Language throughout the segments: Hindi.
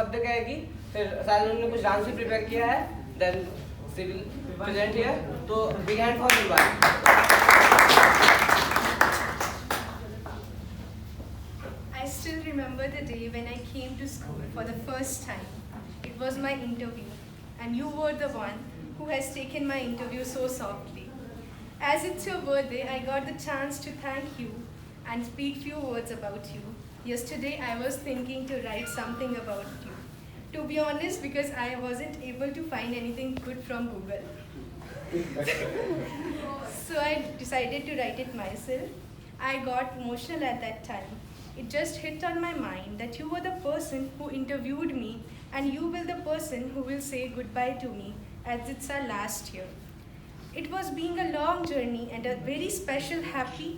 शब्द कहेगी, फिर साइलन ने कुछ डांस भी प्रिपेयर किया है, then she will present here. तो big hand for I still remember the day when I came to school for the first time. It was my interview, and you were the one who has taken my interview so softly. As it's your birthday, I got the chance to thank you and speak few words about you. Yesterday, I was thinking to write something about you. To be honest, because I wasn't able to find anything good from Google. So I decided to write it myself. I got emotional at that time. It just hit on my mind that you were the person who interviewed me and you will the person who will say goodbye to me as it's our last year. It was being a long journey and a very special happy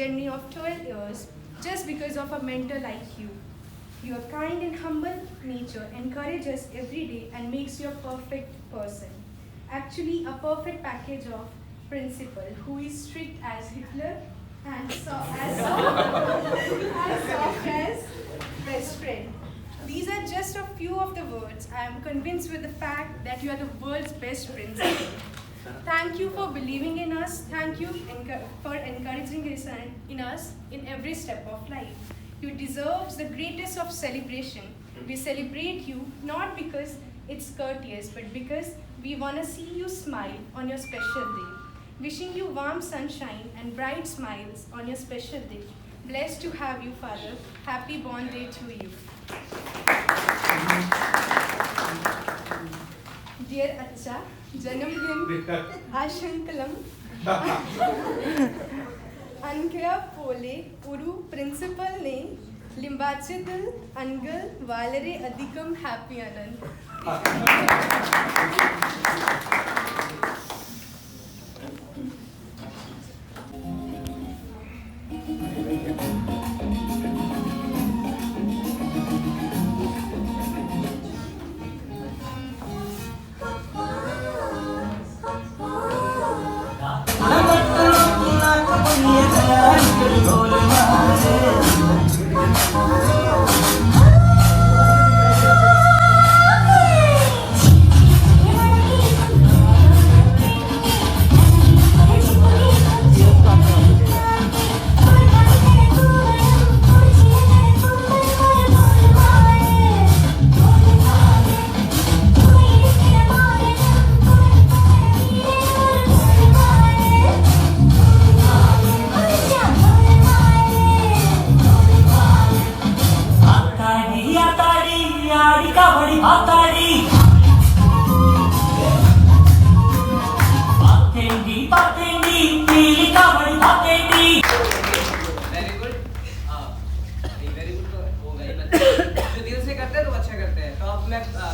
journey of 12 years just because of a mentor like you. Your kind and humble nature encourages us every day and makes you a perfect person. Actually, a perfect package of principal who is strict as Hitler and as soft as best friend. These are just a few of the words. I am convinced with the fact that you are the world's best principal. Thank you for believing in us. Thank you for encouraging us in every step of life. You deserve the greatest of celebration. We celebrate you not because it's courteous, but because we want to see you smile on your special day. Wishing you warm sunshine and bright smiles on your special day. Blessed to have you, Father. Happy born day to you. Dear Acha, Janamdin Ashankalam Ankara Pole Uru Principal Ne Limbachidil Angal Valere Adikam Happy Anand.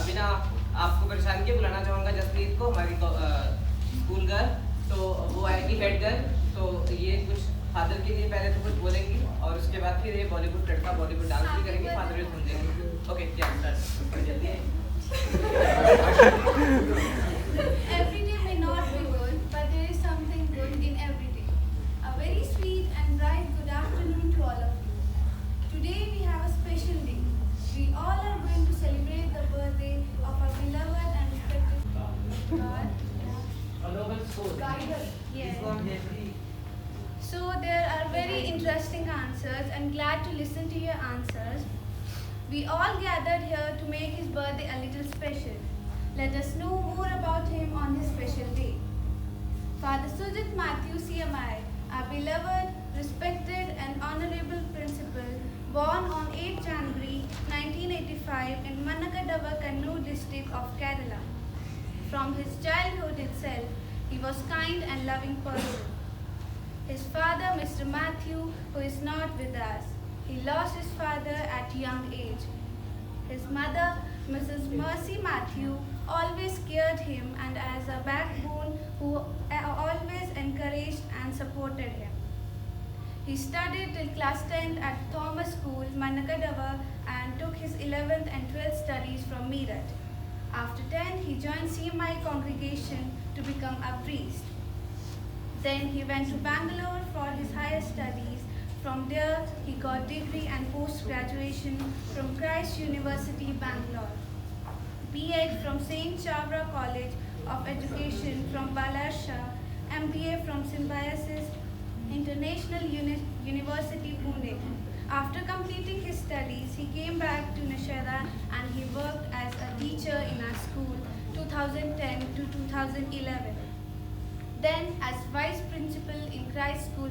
बिना आपको परेशान किए बुलाना चाहूँगा जसप्रीत को, हमारी स्कूल गर्ल. तो वो आएगी हेड गर्ल. तो ये कुछ फादर के लिए पहले तो कुछ बोलेंगी और उसके बाद फिर ये बॉलीवुड लड़का बॉलीवुड डांस भी करेंगे, फादर भी समझेंगे. ओके, क्या जल्दी है. Every day may not be good, but there is something good in every day. A very sweet and bright good afternoon to all of you. Today we have a special day. We all are going to celebrate the birthday of our beloved and respected guide. Yes. So there are very interesting answers and glad to listen to your answers. We all gathered here to make his birthday a little special. Let us know more about him on his special day. Father Sujit Matthew CMI, our beloved, respected and honorable principal, born on 8 January 1985 in Manakadava, Kannur district of Kerala. From his childhood itself, he was kind and loving person. His father, Mr. Matthew, who is not with us, he lost his father at young age. His mother, Mrs. Mercy Matthew, always cared him and as a backbone who always encouraged and supported him. He studied till class 10th at Thomas School, Manakadava, and took his 11th and 12th studies from Meerut. After 10, he joined CMI congregation to become a priest. Then he went to Bangalore for his higher studies From there, he got degree and post-graduation from Christ University, Bangalore. B.Ed from St. Chavra College of Education from Balasha, MBA from Symbiosis International University, Pune. After completing his studies, he came back to Nashera and he worked as a teacher in our school 2010 to 2011. Then as vice principal in Christ School,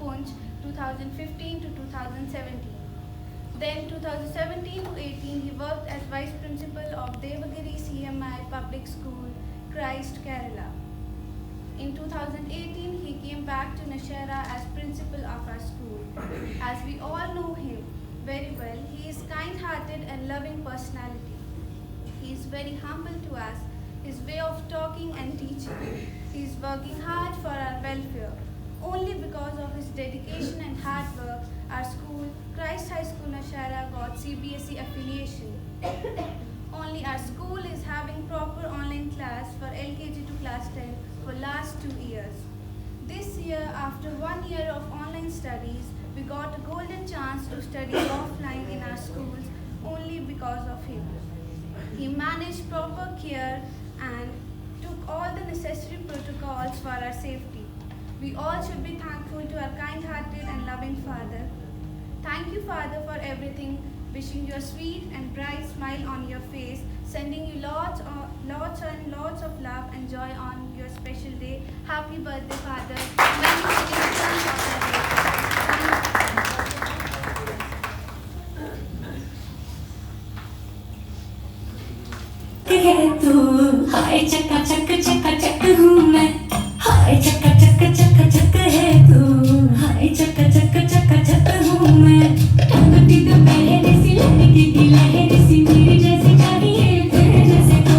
Punch 2015 to 2017. Then 2017 to 18, he worked as vice principal of Devagiri CMI Public School, Christ, Kerala. In 2018, he came back to Nashera as principal of our school. As we all know him very well, he is kind-hearted and loving personality. He is very humble to us, his way of talking and teaching. He is working hard for our welfare. Only because of his dedication and hard work, our school, Christ High School Nashera, got CBSE affiliation. Only our school is having proper online class for LKG to class 10 for last 2 years. This year, after 1 year of online studies, we got a golden chance to study offline in our schools only because of him. He managed proper care and took all the necessary protocols for our safety. We all should be thankful to our kind-hearted and loving Father. Thank you, Father, for everything. Wishing you a sweet and bright smile on your face, sending you lots and lots of love and joy on your special day. Happy birthday, Father. हाय चक्का चक हूँ मैं, हाय चक्का चक है तू, हाय चक्का चक हूँ मैं, टंगती तो पहले सी लहरी की लहरी सी मेरी जैसी चाहिए तेरे जैसे को,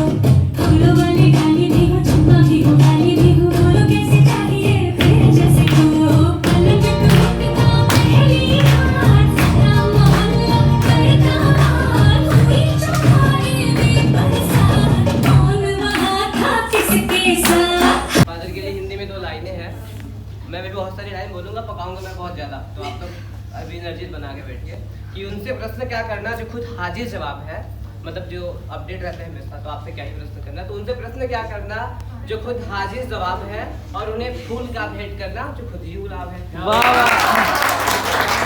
फूलों वाली डाली भी हो चंपा भी हो डाली भी हो, बोलो कैसी चाहिए तेरे जैसे को, पलक टूटता पहली रात सारा मोहल्ला करता हुई चौपाई में बरसात, कौन वहाँ था किसके साथ। फादर के लिए हिंदी में 2 लाइनें हैं। मैं भी बहुत सारी लाइन बोलूँगा, पकाऊंगा मैं बहुत ज़्यादा, तो आप लोग अभी एनर्जी बना के बैठिए कि उनसे प्रश्न क्या करना जो खुद हाजिर जवाब है, मतलब जो अपडेट रहते हैं हमेशा, तो आपसे क्या ही प्रश्न करना, तो उनसे प्रश्न क्या करना जो खुद हाजिर जवाब है, और उन्हें फूल का भेंट करना जो खुद ही गुलाब है।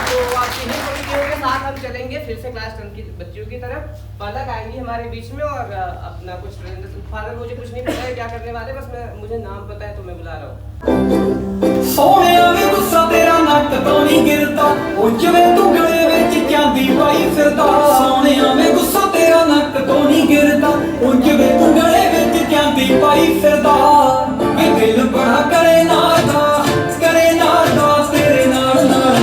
तो आपकी ही पंक्तियों के साथ हम चलेंगे फिर से क्लास 10 की बच्चियों की तरफ। पलक आएंगी हमारे बीच में और अपना कुछ प्रेजेंटेशन। फादर मुझे कुछ नहीं पता है क्या करने वाले, बस मुझे नाम पता है तो मैं बुला रहा हूँ। सोहणिया वे गुस्सा तेरा नक तो नहीं गिरता, उंज वे तू गले विच चांदी पाई फिरदा। सोहणिया वे गुस्सा तेरा नक तो नहीं गिरता, उंज वे तू गले विच चांदी पाई फिरदा। वे दिल बड़ा करे नादा तेरे नाल नाल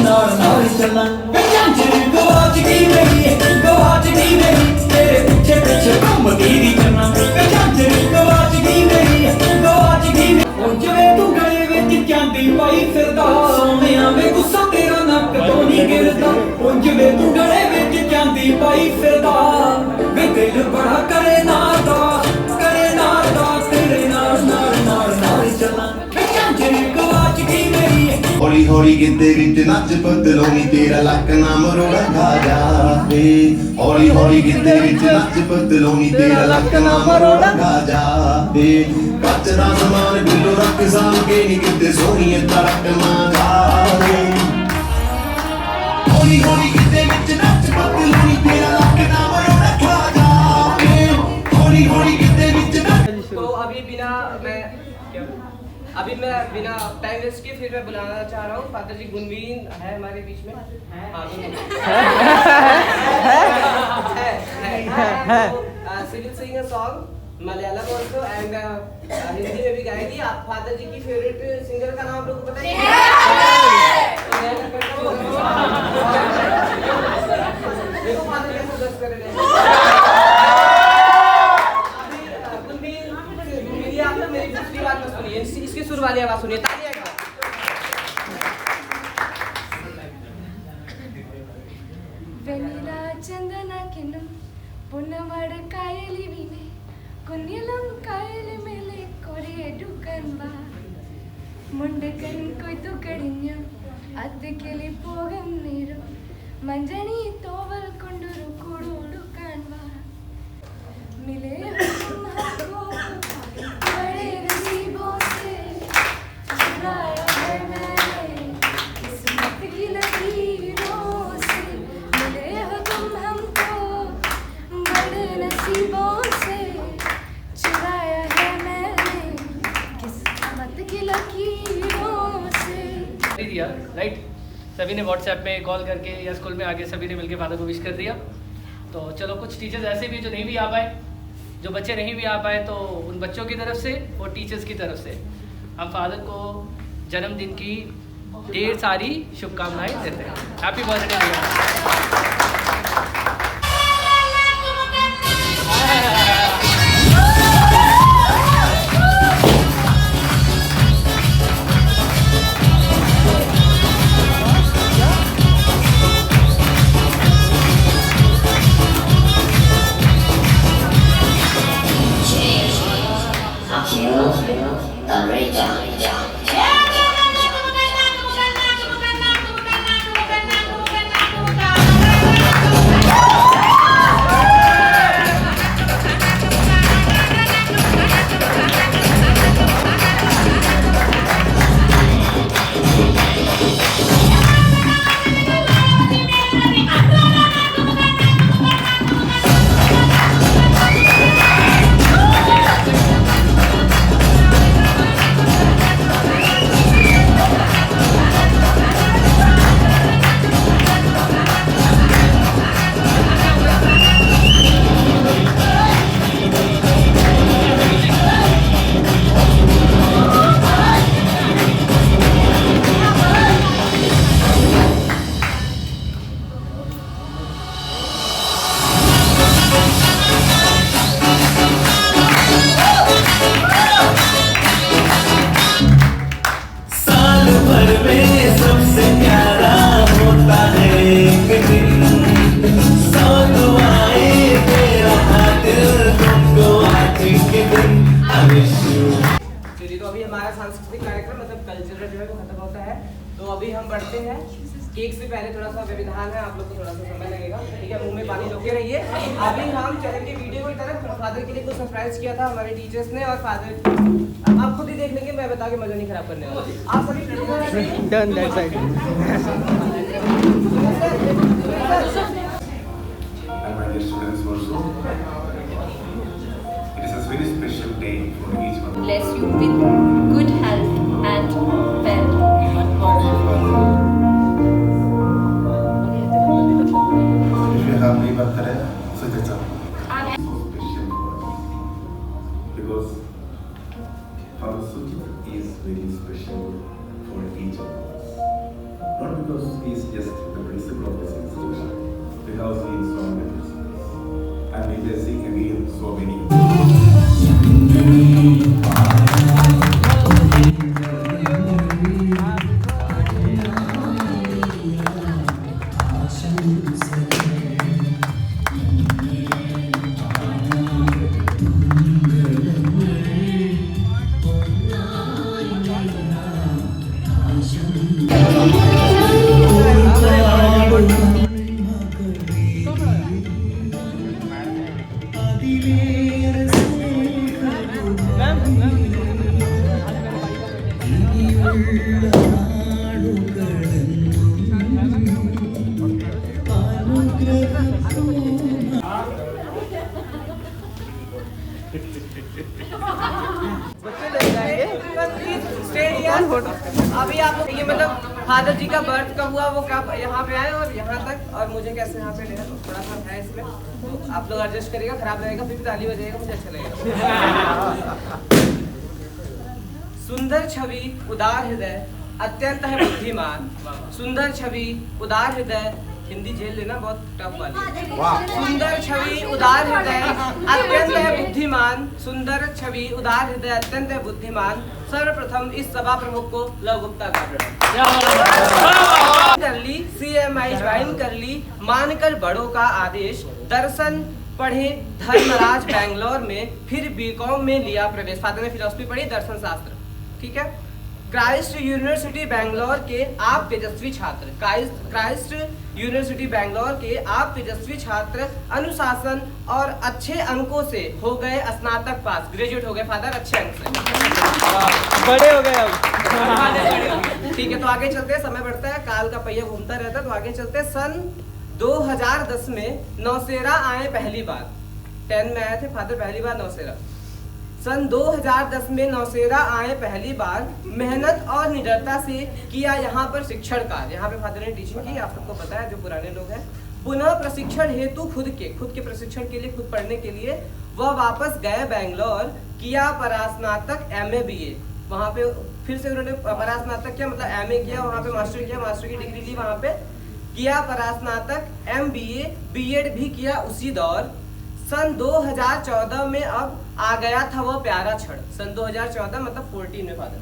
नाल नाल चलना। वे झांझर गवाच गई मेरी तेरे पीछे पीछे घूमदी दी चलना। वे झांझर गवाच गई मेरी उंज वे तू गले विच चांदी पाई फिरदा। सोहणिया वे गुस्सा तेरा नक तो नहीं गिरदा, उंज वे तू गले विच चांदी पाई फिरदा। वे दिल बड़ा करे नादा तेरे नाल नाल नाल नाल चलना। वे झांझर गवाच गई मेरी हौली हौली गिद्दे विच नच पतलोनी तेरा लक ना मरोड़ा खा जावे। हौली हौली गिद्दे विच नच पतलोनी तेरा लक ना मरोड़ा खा जावे। कच दा समान बिल्लो रख साम के नी किते सोहणिए तरक ना जावे। हौली हौली गिद्दे विच नच पतलोनी तेरा लक ना मरोड़ा खा जावे। हौली हौली गिद्दे विच नच। तो अभी मैं बिना टाइम वेस्ट किए फिर मैं बुलाना चाह रहा हूँ फादर जी। गुनवीन है हमारे बीच में, हाँ civil singer song Malayalam also and Hindi में भी गाएगी। आप फादर जी की फेवरेट सिंगर का नाम आप लोग को पता है? देखो फादर कैसे दस कर रहे हैं। आप लोग मेरी दूसरी बात मत सुनिए, इसकी सुर वाली आवाज सुनिए। तालियां एक बार। വെണ്ണില ചന്ദന കിണ്ണം പുന്നമട കായലി വിനെ കുഞ്ഞിലം കായലി മേലെ കൊടിയെടുക്കാൻ വാ മുണ്ടകൻ കൊയ്ത്തു കഴിഞ്ഞ అద్దెకిలి పోగన్నీరు మంజని తోవల్ కొండురు కుడుడు కాన్వా मिले हम हमको बड़े नसीबों से चुराया है मैंने किस्मत की लकीरों से मिले हो तुम हमको बड़े नसीबों से चुराया है मैंने किस्मत की लकीरों से दिया राइट। सभी ने व्हाट्सएप में कॉल करके या स्कूल में आके सभी ने मिलके फादर को विश कर दिया। तो चलो कुछ टीचर्स ऐसे भी जो नहीं भी आ पाए, जो बच्चे नहीं भी आ पाए, तो उन बच्चों की तरफ से और टीचर्स की तरफ से हम फादर को जन्मदिन की ढेर सारी शुभकामनाएं देते हैं। Happy birthday. सांस्कृतिक कार्यक्रम मतलब कल्चरल जो है वो खत्म होता है। तो अभी हम बढ़ते हैं केक से पहले थोड़ा सा व्यवधान है, आप लोग को थोड़ा सा समय लगेगा, ठीक है, मुंह में पानी रोके रहिए। अभी हम चलेंगे वीडियो की तरफ। फादर के लिए कुछ सरप्राइज किया था हमारे टीचर्स ने, और फादर आप खुद ही देख लेंगे, मैं बता के मजा नहीं खराब करने वाला। आप सभी done that side. It is a very special day for each one. Bless you with good health and wealth. If you have me birthday, so that's all. So special for us because Father Sujit is very special for each of us. Not because he is just the principal of this institution, because he is so many principles. And we will sing again so many. अभी आप ये मतलब फादर जी का बर्थ कब हुआ, वो कब यहाँ पे आए और यहाँ तक, और मुझे कैसे यहाँ पे लिया, थोड़ा सा है इसमें, तो आप लोग एडजस्ट करिएगा। खराब रहेगा फिर भी ताली बजाएगा, मुझे अच्छा लगेगा। सुंदर छवि उदार हृदय अत्यंत है बुद्धिमान, सुंदर छवि उदार हृदय, हिंदी झेल लेना बहुत टफ वाली। सुंदर छवि उदार हृदय अत्यंत है बुद्धिमान, सुंदर छवि उदार हृदय अत्यंत है बुद्धिमान। सर्वप्रथम इस सभा प्रमुख को लव गुप्ता का कर ली, CMI ज्वाइन कर ली, मानकर बड़ों का आदेश, दर्शन पढ़े धर्मराज बेंगलोर में, फिर BCom में लिया प्रवेश। फादर ने फिलोसफी पढ़ी, दर्शन शास्त्र, ठीक है। क्राइस्ट यूनिवर्सिटी बैंगलोर के आप तेजस्वी छात्र, क्राइस्ट यूनिवर्सिटी बैंगलोर के आप तेजस्वी छात्र अनुशासन और अच्छे अंकों से हो गए स्नातक पास, ग्रेजुएट हो गए फादर अच्छे अंक से, बड़े हो गए अब। ठीक है। तो आगे चलते हैं, समय बढ़ता है, काल का पहिया घूमता रहता है, तो आगे चलते हैं। सन 2010 में नौशेरा आए पहली बार, 10 में आए थे फादर पहली बार नौशेरा। सन 2010 में नौशेरा आए पहली बार, मेहनत और निडरता से किया यहाँ पर शिक्षण कार्य। यहाँ पे फादर ने टीचिंग की, आप सबको पता है जो पुराने लोग हैं। पुनः प्रशिक्षण हेतु खुद के प्रशिक्षण के लिए, खुद पढ़ने के लिए वह वापस गए बैंगलोर, किया परास्नातक MA BA। वहाँ पे फिर से उन्होंने परास्नातक किया, मतलब MA किया, वहाँ पे मास्टर किया, मास्टर की डिग्री ली, वहाँ पे किया परास्नातक MBA BEd भी किया उसी दौर। सन 2014 में अब आ गया था वो प्यारा क्षण, सन 2014 मतलब 14 में फादर,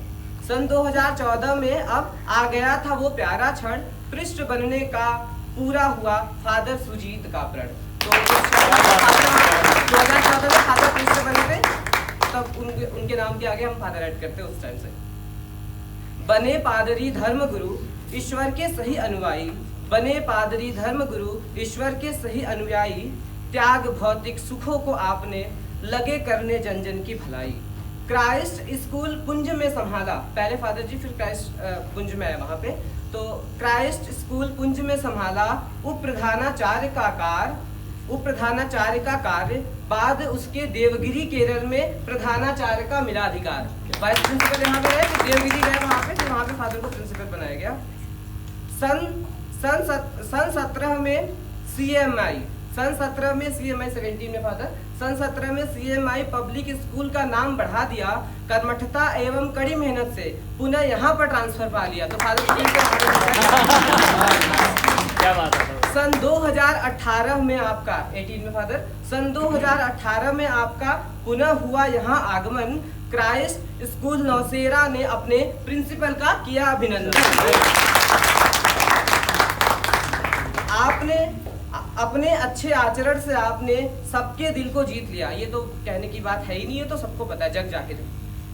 सन 2014 में अब आ गया था वो प्यारा क्षण, पृष्ठ बनने का पूरा हुआ फादर सुजीत का प्रण। तो 2014 में फादर पृष्ठ बने थे, तब उनके नाम के आगे हम फादर ऐड करते हैं उस टाइम से। बने पादरी धर्म गुरु ईश्वर के सही अनुयायी, बने पादरी धर्म गुरु ईश्वर के सही अनुयायी, त्याग भौतिक सुखों को आपने लगे करने जन जन की भलाई। क्राइस्ट स्कूल पुंज में संभाला, पहले फादर जी फिर क्राइस्ट पुंज में आए वहां पे, तो क्राइस्ट स्कूल पुंज में संभाला, उप प्रधानाचार्य का कार्य, बाद उसके देवगिरी केरल में प्रधानाचार्य का मिला अधिकार। वाइस प्रिंसिपल यहाँ पे रहे, देवगिरी गए वहां पे, फिर वहां पे फादर को प्रिंसिपल बनाया गया। सन 17 में CMI, सन 17 में CMI 17 में फादर, सन 17 में CMI पब्लिक स्कूल का नाम बढ़ा दिया, कर्मठता एवं कड़ी मेहनत से पुनः यहाँ पर ट्रांसफर पा लिया। तो फादर क्या बात है। सन 2018 में आपका 18 में फादर, सन 2018 में आपका पुनः हुआ यहाँ आगमन, क्राइस्ट स्कूल नौशेरा ने अपने प्रिंसिपल का किया अभिनंदन। आपने अपने अच्छे आचरण से आपने सबके दिल को जीत लिया। ये तो कहने की बात है ही नहीं, है तो सबको पता है, जग जाहिर है,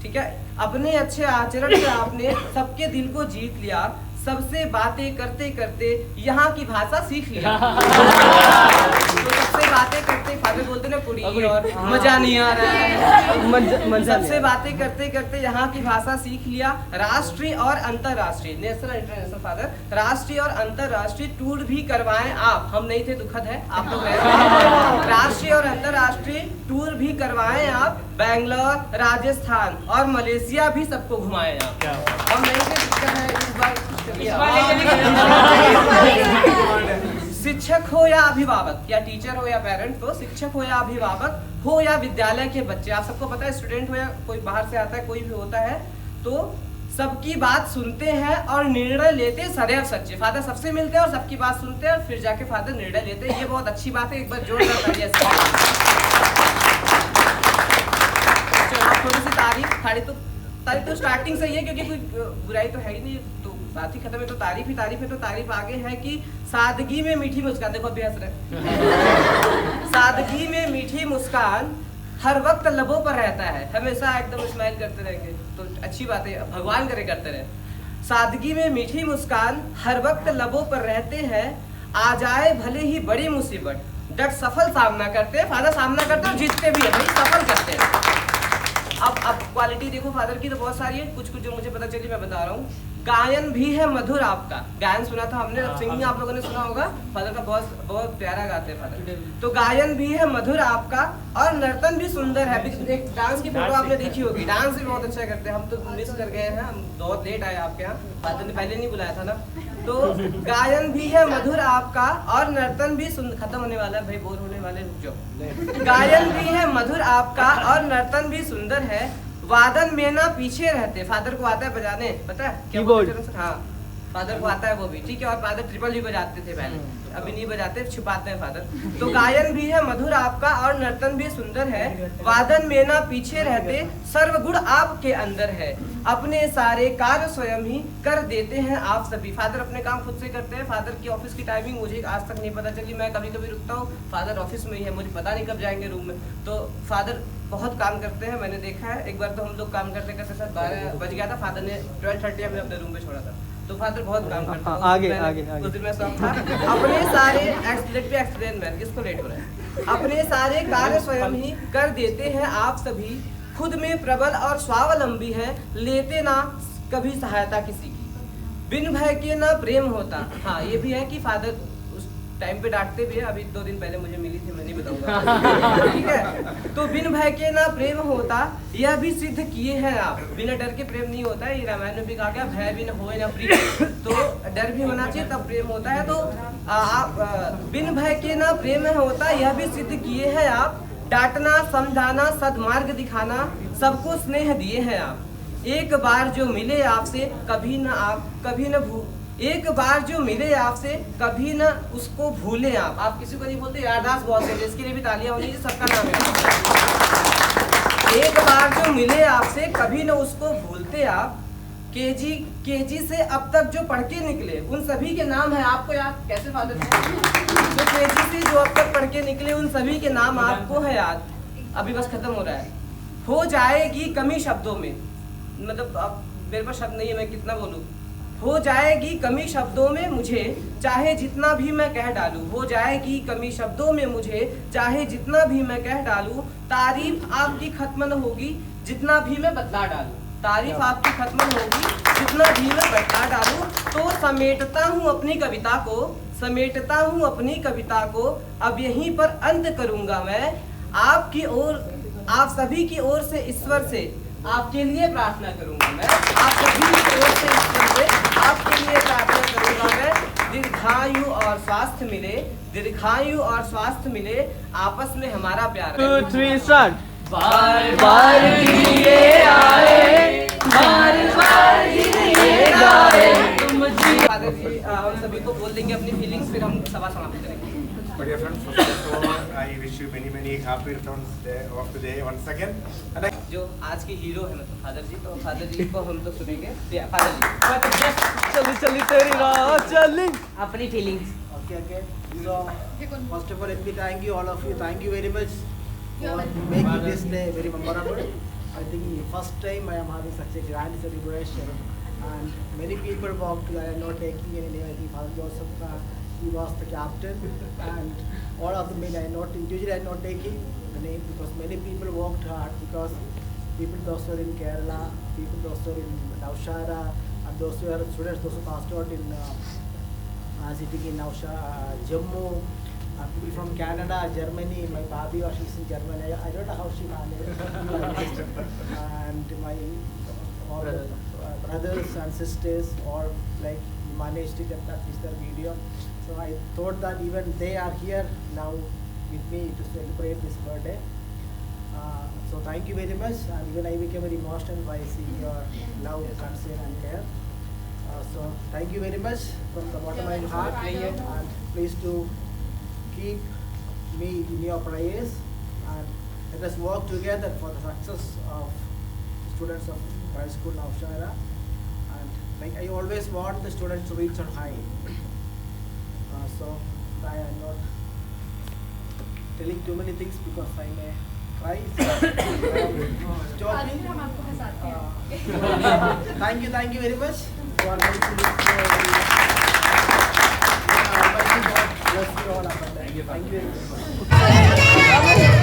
ठीक है। अपने अच्छे आचरण से आपने सबके दिल को जीत लिया, सबसे बातें करते करते यहाँ की भाषा सीख लिया। तो सबसे बातें करते, फादर बोलते ना कुड़ी और मजा नहीं आ रहा है, सबसे बातें करते करते यहाँ की भाषा सीख लिया। राष्ट्रीय और अंतर्राष्ट्रीय, नेशनल इंटरनेशनल फादर, राष्ट्रीय और अंतर्राष्ट्रीय टूर भी करवाएं आप, हम नहीं थे, दुखद है, आप लोग गए। राष्ट्रीय और अंतर्राष्ट्रीय टूर भी करवाएं आप, बैंगलोर, राजस्थान और मलेशिया भी सबको घुमाएं आप। हम नहीं थे, दिक्कत है इस बार। शिक्षक हो या अभिभावक, या टीचर हो या पेरेंट, तो शिक्षक हो या अभिभावक हो या विद्यालय के बच्चे, आप सबको पता है, स्टूडेंट हो या कोई बाहर से आता है, कोई भी होता है, तो सबकी बात सुनते हैं और निर्णय लेते सदैव सच्चे। फादर सबसे मिलते हैं और सबकी बात सुनते हैं और फिर जाके फादर निर्णय लेते हैं। ये बहुत अच्छी बात है, एक बार जोरदार तालियां। थोड़ी सी तारीफ तो स्टार्टिंग से ही है, क्योंकि कोई बुराई तो है ही नहीं, तो बात ही खत्म है। तो तारीफ ही तारीफ है, तो तारीफ आगे है कि सादगी में मीठी मुस्कान, देखो अभी हंस रहे, सादगी में मीठी मुस्कान हर वक्त लबों पर रहता है, हमेशा एकदम स्माइल करते रहेंगे, तो अच्छी बात है, भगवान करे करते रहे। सादगी में मीठी मुस्कान हर वक्त लबों पर रहते हैं, आ जाए भले ही बड़ी मुसीबत, डट सफल सामना करते हैं। फादर सामना करते हैं और जीतते भी है भाई, सफल करते हैं। अब क्वालिटी देखो फादर की तो बहुत सारी है, कुछ जो मुझे पता चली मैं बता रहा हूँ। गायन भी है मधुर आपका, गायन सुना था हमने, सिंगिंग आप लोगों ने सुना होगा, फादर का बहुत प्यारा गाते हैं फादर। तो गायन भी है मधुर आपका और नर्तन भी सुंदर है। एक डांस की फोटो आपने देखी होगी, डांस भी बहुत अच्छा करते हैं, हम तो मिस कर गए हैं, हम बहुत लेट आए आपके यहाँ, फादर ने पहले नहीं बुलाया था ना। तो गायन भी है मधुर आपका और नर्तन भी सुंदर, खत्म होने वाला है भाई, बोर होने वाले, रुक जाओ। गायन भी है मधुर आपका और नर्तन भी सुंदर है, वादन में ना पीछे रहते, फादर को आता है बजाने, पता है कीबोर्ड, हाँ फादर को आता है वो भी, ठीक है। और फादर ट्रिपल भी बजाते थे पहले, अभी नहीं बजाते, छुपाते हैं फादर। तो गायन भी है मधुर आपका और नर्तन भी सुंदर है, वादन में ना पीछे रहते, सर्वगुण आपके अंदर है, अपने सारे कार्य स्वयं ही कर देते हैं आप सभी। फादर अपने काम खुद से करते हैं। फादर की ऑफिस की टाइमिंग मुझे आज तक नहीं पता चली, मैं कभी कभी रुकता हूँ, फादर ऑफिस में ही है, मुझे पता नहीं कब जाएंगे रूम में। तो फादर बहुत काम करते हैं, मैंने देखा है। एक बार तो हम लोग काम करते करते साथ 12 बज गया था, फादर ने 12:30 हमें अपने रूम पे छोड़ा था। तो फादर बहुत काम करते हैं। उस दिन मैं सब था अपने सारे एक्सीडेंट किसको लेट हो रहा है, अपने सारे कार्य स्वयं ही कर देते हैं आप सभी, खुद में प्रबल और स्वावलंबी है, लेते ना कभी सहायता किसी की, बिन भय के ना प्रेम होता। हाँ ये भी है कि फादर उस टाइम पे डांटते भी है। अभी 2 दिन पहले मुझे मिली थी, मैं नहीं बताऊंगा, ठीक है। तो बिन भय के ना प्रेम होता, यह भी सिद्ध किए हैं आप। बिना डर के प्रेम नहीं होता है, ये रामायण में भी कहा गया, भय बिन होए ना प्रिय। तो डर भी होना चाहिए तब प्रेम होता है। तो आप बिन भय के ना प्रेम होता, यह भी सिद्ध किए हैं आप। डांटना समझाना सद्मार्ग दिखाना, सबको स्नेह दिए हैं आप। एक बार जो मिले आपसे कभी न एक बार जो मिले आपसे कभी न उसको भूले आप किसी को नहीं बोलते, यारदास बहुत है, जिसके लिए भी तालियां होनी चाहिए, सबका नाम है। एक बार जो मिले आपसे कभी न उसको भूलते आप। केजी से अब तक जो पढ़ के निकले उन सभी के नाम है आपको याद। कैसे फादर, जो केजी से जो अब तक पढ़ के निकले उन सभी के नाम आपको है याद। अभी बस खत्म हो रहा है। हो जाएगी कमी शब्दों में, मतलब अब मेरे पास शब्द नहीं है, मैं कितना बोलूं। हो जाएगी कमी शब्दों में मुझे, चाहे जितना भी मैं कह डालूं। हो जाएगी कमी शब्दों में मुझे, चाहे जितना भी मैं कह डालूं। तारीफ आपकी खत्म न होगी जितना भी मैं बदला डालूं। तारीफ आपकी खत्म न होगी जितना भी मैं बदला डालूं। तो समेटता हूँ अपनी कविता को, अब यहीं पर अंत करूंगा मैं। आपकी ओर, आप सभी की ओर से ईश्वर से आपके लिए प्रार्थना करूंगा मैं। आप सभी की ओर से ईश्वर से आपके लिए प्रार्थना करूंगा मैं। दीर्घायु और स्वास्थ्य मिले, आपस में हमारा प्यार। 2 3 स्टार्ट। बार बार लिए आए, बार बार लिए आए तुम जी। फादर जी हम सभी को बोल देंगे अपनी फीलिंग्स, फिर हम सभा समाप्त करेंगे। But dear friends, first of all, I wish you many happy returns of the day once again. And जो आज के हीरो है मतलब फादर जी, तो फादर जी को हम तो सुनेंगे। फादर जी चली तेरी राह चली। अपनी feelings. Okay. So first of all, let me thank you all of you. Thank you very much for making this day very memorable. I think first time I am having such a grand celebration, and many people walked. I am not taking any name. I think Father Joseph, he was the captain, and all of the men I am not individually I am not taking the name because many people worked hard, because people those who are in Kerala, people those who are in Naushara, and those who are students, those who passed out in sitting in Jammu, people from Canada, Germany. My baby, she's in Germany. I don't know how she managed. And my all brothers and sisters all like managed it, and that is the video. So I thought that even they are here now with me to celebrate this birthday. So thank you very much, and even I became very emotional by seeing your love, concern and care. So thank you very much from the bottom of my heart, and please do keep me in your prayers, and let us work together for the success of students of Christ School Naushara. And like I always want the students to reach on high. So I am not telling too many things because I may cry. Stop me. Thank you very much for making this Almighty God bless you all. Thank you very much.